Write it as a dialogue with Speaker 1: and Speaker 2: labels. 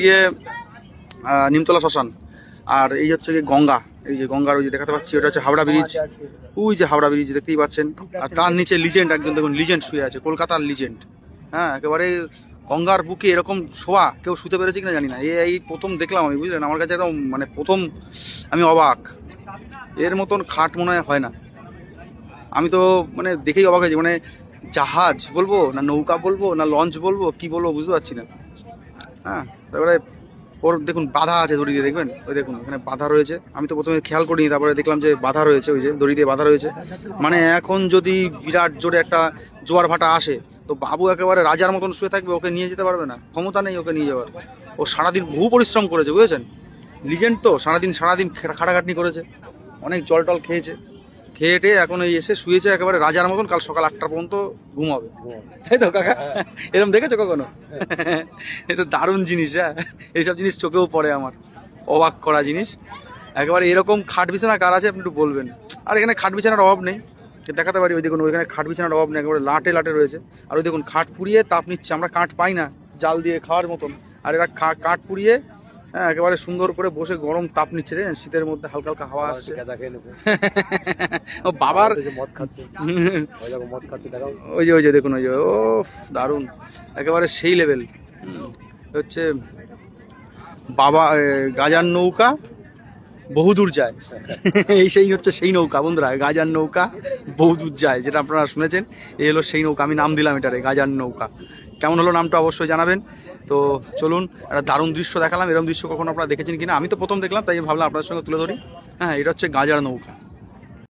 Speaker 1: গিয়ে নিমতলা শ্মশান, আর এই হচ্ছে গিয়ে গঙ্গা। এই যে গঙ্গার ওই যে দেখাতে পাচ্ছি, ওটা হচ্ছে হাওড়া ব্রিজ। ওই যে হাওড়া ব্রিজ দেখতেই পাচ্ছেন, আর তার নিচে লিজেন্ড, একজন দেখুন লিজেন্ড শুয়ে আছে, কলকাতার লিজেন্ড। হ্যাঁ, একেবারে গঙ্গার বুকে এরকম শোয়া কেউ শুতে পেরেছে কিনা জানি না, এই প্রথম দেখলাম আমি, বুঝলেন। আমার কাছে একদম মানে প্রথম, আমি অবাক। এর মতন খাট মনে হয় না। আমি তো মানে দেখেই অবাক হয়েছি, মানে জাহাজ বলবো না নৌকা বলবো না লঞ্চ বলবো কি বলবো বুঝতে পারছি না। হ্যাঁ, তারপরে ওর দেখুন বাধা আছে দড়ি দিয়ে, দেখবেন ওই দেখুন এখানে বাধা রয়েছে। আমি তো প্রথমে খেয়াল করিনি, তারপরে দেখলাম যে বাধা রয়েছে, ওই যে দড়ি দিয়ে বাধা রয়েছে। মানে এখন যদি বিরাট জোরে একটা জোয়ার ভাটা আসে, তো বাবু একেবারে রাজার মতন শুয়ে থাকবে, ওকে নিয়ে যেতে পারবে না, ক্ষমতা নেই ওকে নিয়ে যাওয়ার। ও সারাদিন বহু পরিশ্রম করেছে, বুঝেছেন। লিজেন্ড তো, সারাদিন খাটাখাটনি করেছে, অনেক জল টল খেয়েছে, খেয়ে টেয়ে এখন এই এসে শুয়েছে একেবারে রাজার মতন, কাল সকাল 8টা পর্যন্ত ঘুমাবে, তাই তো কাকা? এরকম দেখেছো কখনো? এ তো দারুণ জিনিস। হ্যাঁ, এইসব জিনিস চোখেও পড়ে আমার, অবাক করা জিনিস। একেবারে এরকম খাট বিছানা কার আছে আপনি একটু বলবেন। আর এখানে খাট বিছানার অভাব নেই, দেখাতে পারি, ওই দেখুন ওইখানে খাট বিছানার অভাব নেই, একেবারে লাটে লাটে রয়েছে। আর ওই দেখুন খাট পুড়িয়ে তাপ নিচ্ছে, আমরা কাঠ পাই না জাল দিয়ে খাওয়ার মতন, আর এরা কাঠ পুড়িয়ে হ্যাঁ একেবারে সুন্দর করে বসে গরম তাপ নিচ্ছে রে, শীতের মধ্যে হালকা হালকা হাওয়া আসছে। ও বাবার মদ খাচ্ছে, ওই যে ওই যে দেখুন, ওই যে ও দারুণ, একেবারে সেই লেভেল। হচ্ছে বাবা গাজার নৌকা বহুদূর যায়। এই সেই হচ্ছে সেই নৌকা বন্ধুরা, গাজার নৌকা বহুদূর যায়, যেটা আপনারা শুনেছেন। এই হলো সেই নৌকা, আমি নাম দিলাম এটারে গাজার নৌকা। কেমন হলো নামটা অবশ্যই জানাবেন। তো চলুন, একটা দারুণ দৃশ্য দেখালাম। এরকম দৃশ্য কখনো আপনারা দেখেছেন কিনা, আমি তো প্রথম দেখলাম, তাই ভাবলাম আপনাদের সঙ্গে তুলে ধরি। হ্যাঁ, এটা হচ্ছে গাজার নৌকা।